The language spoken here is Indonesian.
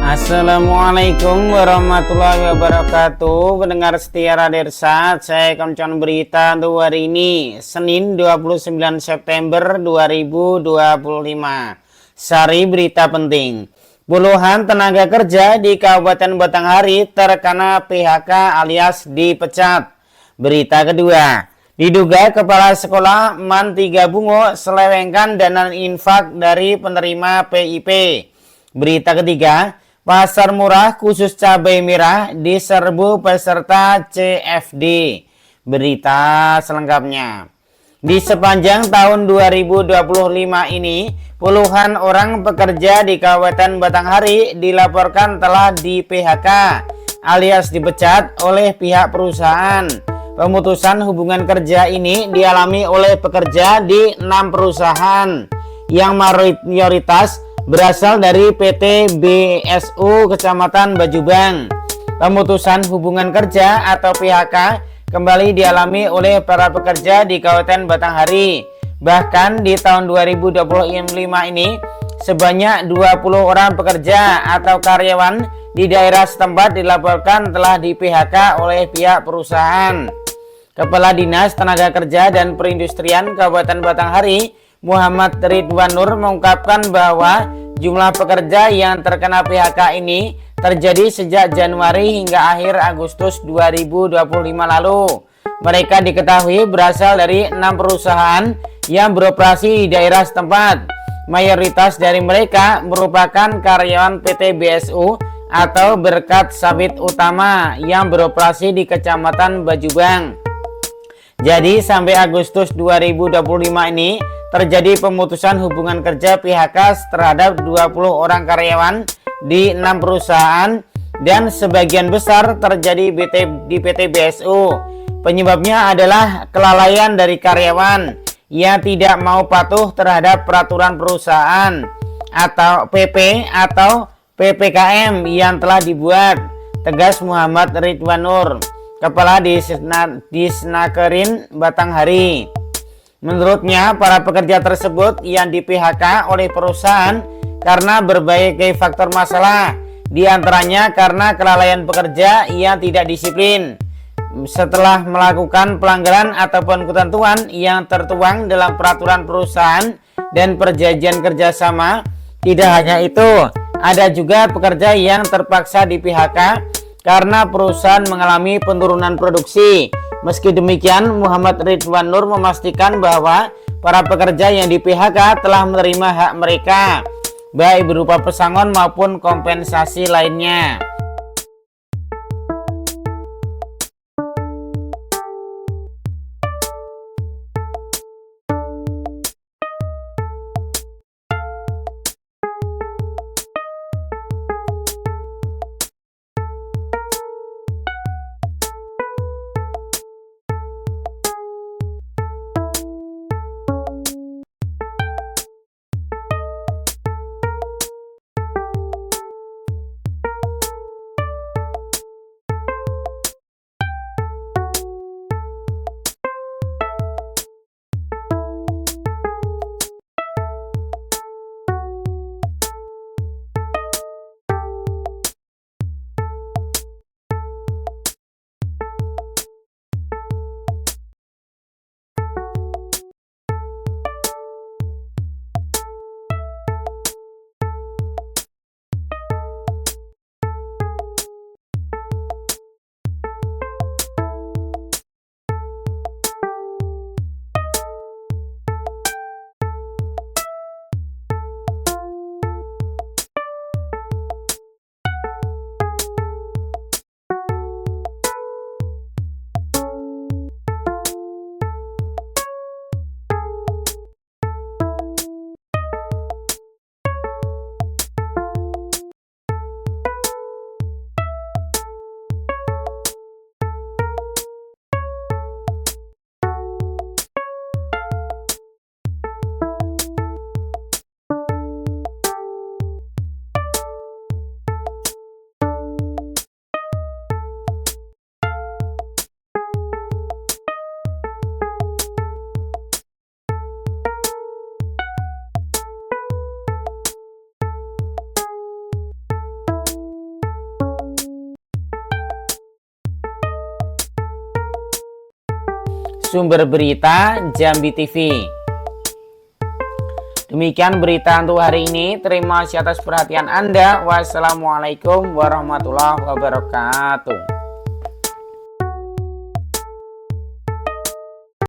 Assalamualaikum warahmatullahi wabarakatuh. Pendengar setia Radersat, saya akan berita untuk hari ini, Senin 29 September 2025. Sari berita penting. Puluhan tenaga kerja di Kabupaten Batanghari terkena PHK alias dipecat. Berita kedua, diduga kepala sekolah MAN 3 Bungo selewengkan dana infak dari penerima PIP. Berita ketiga, pasar murah khusus cabai merah diserbu peserta CFD. Berita selengkapnya. Di sepanjang tahun 2025 ini, puluhan orang pekerja di Kabupaten Batanghari dilaporkan telah di PHK alias dipecat oleh pihak perusahaan. Pemutusan hubungan kerja ini dialami oleh pekerja di 6 perusahaan yang mayoritas berasal dari PT BSU Kecamatan Bajubang. Pemutusan hubungan kerja atau PHK kembali dialami oleh para pekerja di Kabupaten Batanghari. Bahkan di tahun 2025 ini sebanyak 20 orang pekerja atau karyawan di daerah setempat dilaporkan telah di PHK oleh pihak perusahaan. Kepala Dinas Tenaga Kerja dan Perindustrian Kabupaten Batanghari Muhammad Ridwan Nur mengungkapkan bahwa jumlah pekerja yang terkena PHK ini terjadi sejak Januari hingga akhir Agustus 2025 lalu. Mereka diketahui berasal dari 6 perusahaan yang beroperasi di daerah setempat. Mayoritas dari mereka merupakan karyawan PT BSU atau Berkat Sawit Utama yang beroperasi di Kecamatan Bajubang. Jadi sampai Agustus 2025 ini terjadi pemutusan hubungan kerja PHK terhadap 20 orang karyawan di 6 perusahaan dan sebagian besar terjadi di PT BSU. Penyebabnya adalah kelalaian dari karyawan yang tidak mau patuh terhadap peraturan perusahaan atau PP atau PPKM yang telah dibuat, tegas Muhammad Ridwan Nur, Kepala Disnakerin Batanghari. Menurutnya, para pekerja tersebut yang di PHK oleh perusahaan karena berbagai faktor masalah, di antaranya karena kelalaian pekerja yang tidak disiplin setelah melakukan pelanggaran ataupun ketentuan yang tertuang dalam peraturan perusahaan dan perjanjian kerjasama. Tidak hanya itu, ada juga pekerja yang terpaksa di PHK karena perusahaan mengalami penurunan produksi. Meski demikian, Muhammad Ridwan Nur memastikan bahwa para pekerja yang di PHK telah menerima hak mereka, baik berupa pesangon maupun kompensasi lainnya. Sumber berita Jambi TV. Demikian berita untuk hari ini. Terima kasih atas perhatian Anda. Wassalamualaikum warahmatullahi wabarakatuh.